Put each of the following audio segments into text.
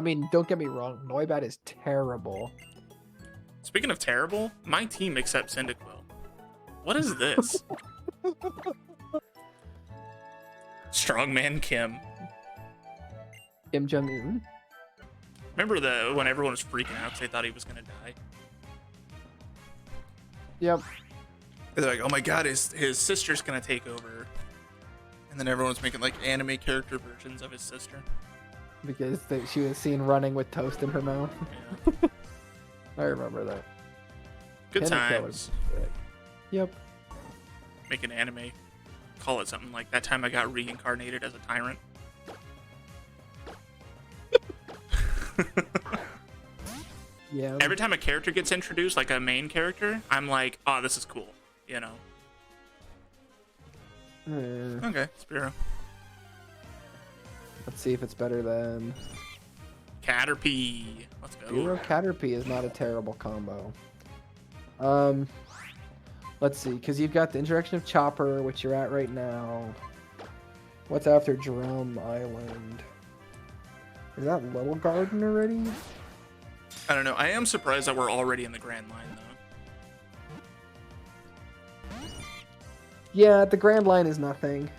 mean, don't get me wrong. Noibat is terrible. Speaking of terrible, my team accepts Cyndaquil. What is this? Strongman Kim. Kim Jong-un? Remember when everyone was freaking out because they thought he was gonna die? Yep. They're like, oh my god, his sister's gonna take over. And then everyone's making like anime character versions of his sister. Because she was seen running with toast in her mouth. Yeah. I remember that. Good Panic Killer. times. Yep. Make an anime. Call it something like That Time I Got Reincarnated as a Tyrant. Yeah. Every time a character gets introduced, like a main character, I'm like, oh, this is cool. You know? Okay, Spearow. Let's see if it's better than... Caterpie. Let's go. Spearow Caterpie is not a terrible combo. Let's see, because you've got the Introduction of Chopper, which you're at right now. What's after Drum Island? Is that Little Garden already? I don't know. I am surprised that we're already in the Grand Line, though. Yeah, the Grand Line is nothing.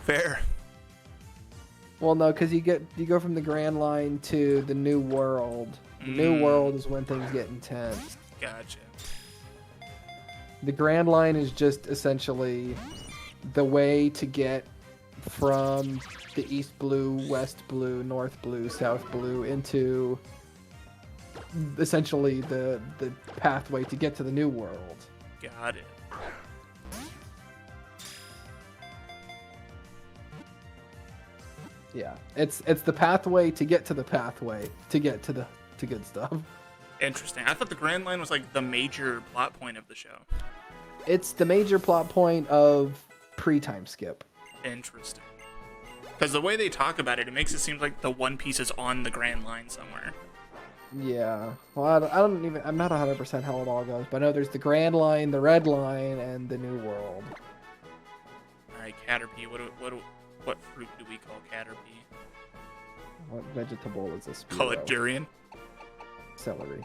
Fair. Well, no, because you go from the Grand Line to the New World. The New World is when things get intense. Gotcha. The Grand Line is just essentially the way to get from the East Blue, West Blue, North Blue, South Blue into essentially the pathway to get to the New World. Got it. Yeah, it's the pathway to get to the pathway to get to good stuff. Interesting. I thought the Grand Line was like the major plot point of the show. It's the major plot point of pre-time skip. Interesting. Because the way they talk about it, it makes it seem like the One Piece is on the Grand Line somewhere. Yeah. Well, I'm not 100% how it all goes, but I know there's the Grand Line, the Red Line, and the New World. All right, Caterpie. What fruit do we call Caterpie? What vegetable is this? Call it durian. Celery.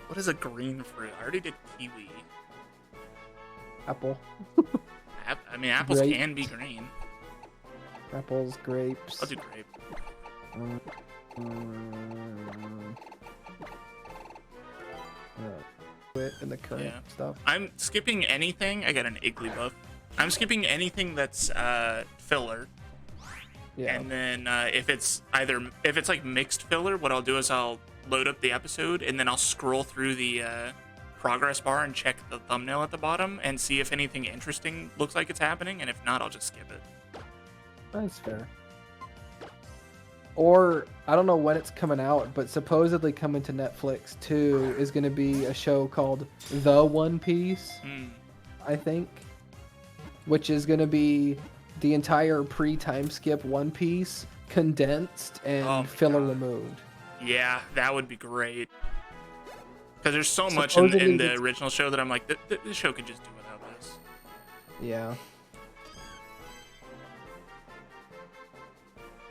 What is a green fruit? I already did kiwi. Apple. I mean, apples Grape. can be green. Apples, grapes. I'll do grape. And the current stuff. I'm skipping anything. I got an Igglybuff. I'm skipping anything that's filler. Yeah. And then if it's like mixed filler, what I'll do is I'll load up the episode and then I'll scroll through the progress bar and check the thumbnail at the bottom and see if anything interesting looks like it's happening, and if not, I'll just skip it. That's fair. Or, I don't know when it's coming out, but supposedly coming to Netflix too is going to be a show called The One Piece, I think. Which is going to be the entire pre-time skip One Piece condensed and filler removed. Yeah, that would be great. Because there's so much in the original show that I'm like, this show could just do without this. Yeah.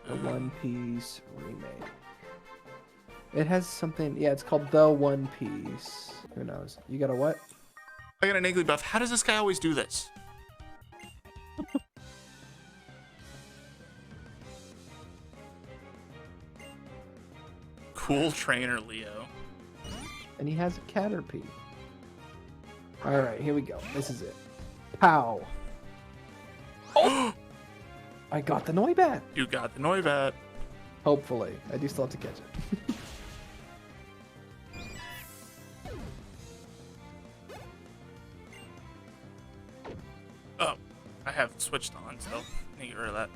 The One Piece remake. It has something. Yeah, it's called The One Piece. Who knows? You got a what? I got an Igglybuff. How does this guy always do this? Cool trainer, Leo. And he has a Caterpie. Alright, here we go. This is it. Pow! Oh! I got the Noibat! You got the Noibat. Hopefully. I do still have to catch it. Oh, I have switched on, so I need to get rid of that.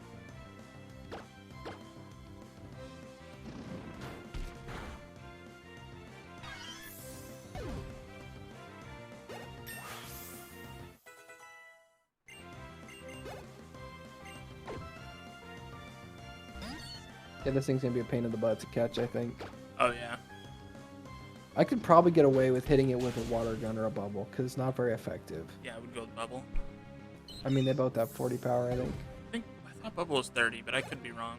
Yeah, this thing's gonna be a pain in the butt to catch, I think. Oh, yeah. I could probably get away with hitting it with a water gun or a bubble, because it's not very effective. Yeah, I would go with Bubble. I mean, they both have 40 power, I think. I thought Bubble was 30, but I could be wrong.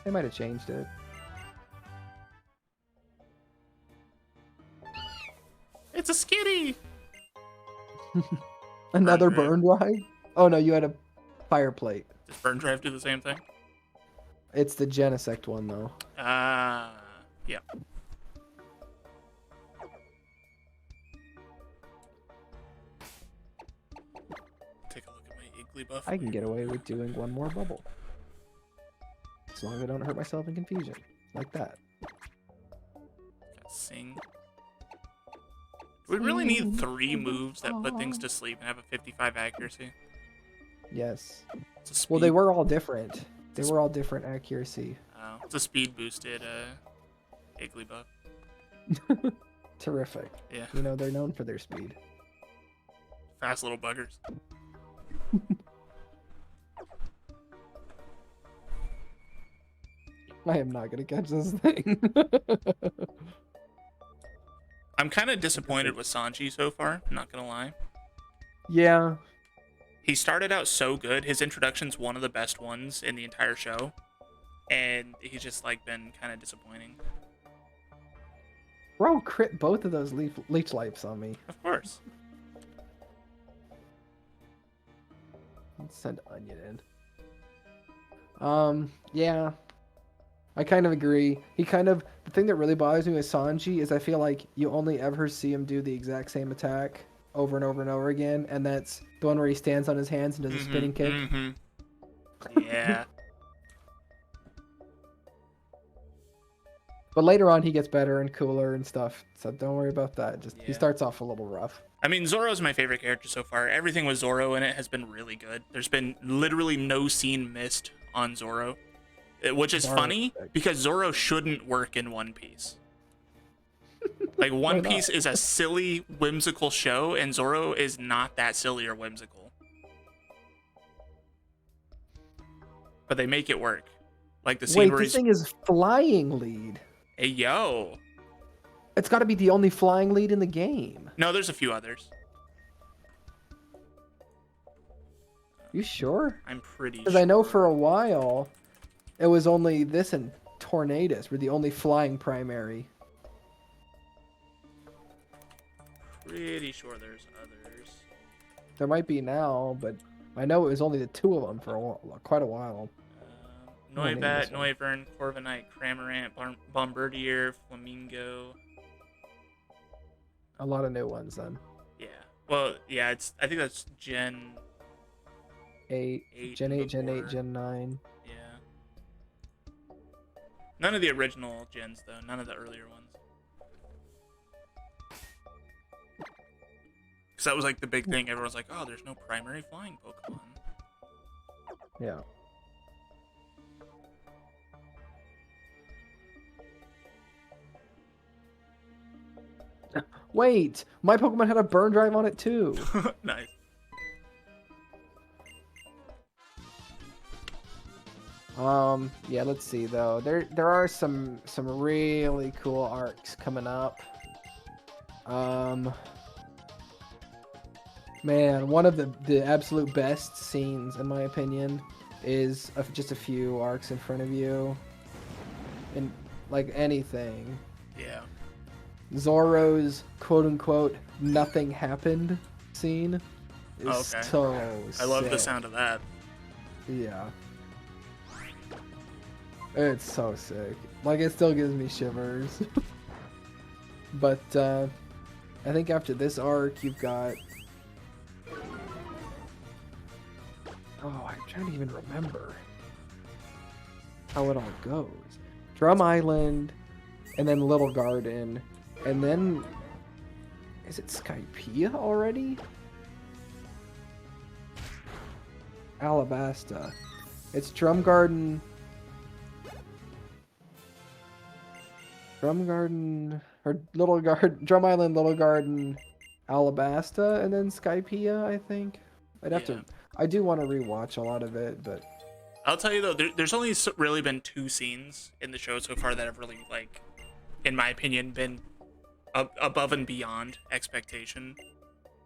They might have changed it. It's a skitty. Another Burn burn drive? Oh no, you had a fire plate. Does burn drive do the same thing? It's the Genesect one though. Yeah. Take a look at my Iggly buff. I can get away with doing one more bubble. As long as I don't hurt myself in confusion. Like that. Got Sing. We really need 3 moves that put things to sleep and have a 55 accuracy. Yes. It's a speed, Well, they were all different. They were all different accuracy. it's a speed boosted Iggly buff. Terrific. Yeah. You know, they're known for their speed. Fast little buggers. I am not gonna catch this thing. I'm kind of disappointed with Sanji so far, not gonna lie. Yeah. He started out so good. His introduction's one of the best ones in the entire show. And he's just like been kind of disappointing. Bro, crit both of those leech lights on me. Of course. Let's send Onion in. Yeah. I kind of agree. The thing that really bothers me with Sanji is I feel like you only ever see him do the exact same attack over and over and over again, and that's the one where he stands on his hands and does a spinning kick. Yeah. But later on, he gets better and cooler and stuff, so don't worry about that. He starts off a little rough. I mean, Zoro's my favorite character so far. Everything with Zoro in it has been really good. There's been literally no scene missed on Zoro, which is funny because Zoro shouldn't work in One Piece. Like, One Piece is a silly, whimsical show, and Zoro is not that silly or whimsical. But they make it work. Like the scene where this thing is flying lead. Hey, yo. It's got to be the only flying lead in the game. No, there's a few others. You sure? I'm pretty sure. Because I know for a while, it was only this and Tornadus were the only flying primary. Pretty sure there's others. There might be now, but I know it was only the 2 of them for quite a while. Noibat, Noivern, Corviknight, Cramorant, Bombardier, Flamingo. A lot of new ones then. Yeah. Well, yeah, I think that's Gen 8, Gen 8, Gen 8, Gen 9. Yeah. None of the original gens, though. None of the earlier ones. Because that was like the big thing. Everyone's like, oh, there's no primary flying Pokemon. Yeah. Wait, my Pokemon had a burn drive on it too. Nice. Yeah, let's see though. There are some really cool arcs coming up. Man, one of the absolute best scenes in my opinion is just a few arcs in front of you. In like anything. Yeah. Zoro's quote-unquote nothing happened scene is so sick. I love the sound of that. Yeah. It's so sick. Like, it still gives me shivers. But, I think after this arc, you've got... Oh, I'm trying to even remember how it all goes. Drum Island, and then Little Garden, and then... Is it Skypiea already? Alabasta. It's Drum Garden, or Little Garden, Drum Island, Little Garden, Alabasta, and then Skypiea, I think. I'd have to... I do want to rewatch a lot of it, but... I'll tell you though, there's only really been 2 scenes in the show so far that have really, like, in my opinion, been above and beyond expectation.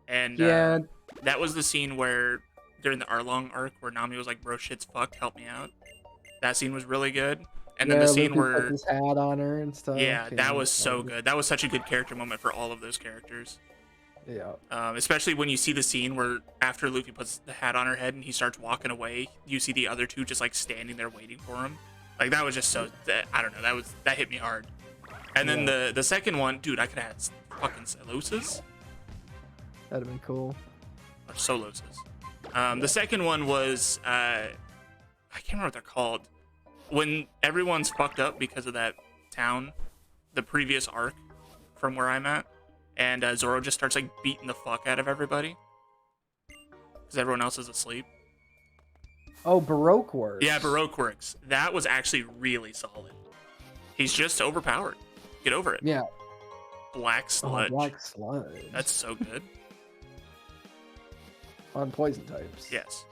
And yeah, that was the scene where, during the Arlong arc, where Nami was like, bro, shit's fucked, help me out. That scene was really good. And then the scene Luffy where put his hat on her and stuff. yeah, that was so good. That was such a good character moment for all of those characters. Yeah. Especially when you see the scene where after Luffy puts the hat on her head and he starts walking away, you see the other two just like standing there waiting for him. Like that was just so I don't know, that hit me hard. And then the second one, dude, I could have had fucking Soloses. That'd have been cool. Or Soloses. The second one was I can't remember what they're called. When everyone's fucked up because of that town, the previous arc from where I'm at, and Zoro just starts like beating the fuck out of everybody because everyone else is asleep. Oh, Baroque Works. Yeah, Baroque Works. That was actually really solid. He's just overpowered. Get over it. Yeah. Black Sludge. Oh, Black Sludge. That's so good. On poison types. Yes.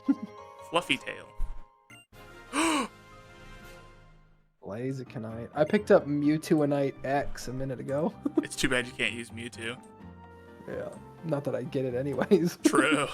Fluffy Tail. Blazikenite. I picked up Mewtwoanite X a minute ago. It's too bad you can't use Mewtwo. Yeah. Not that I get it anyways. True.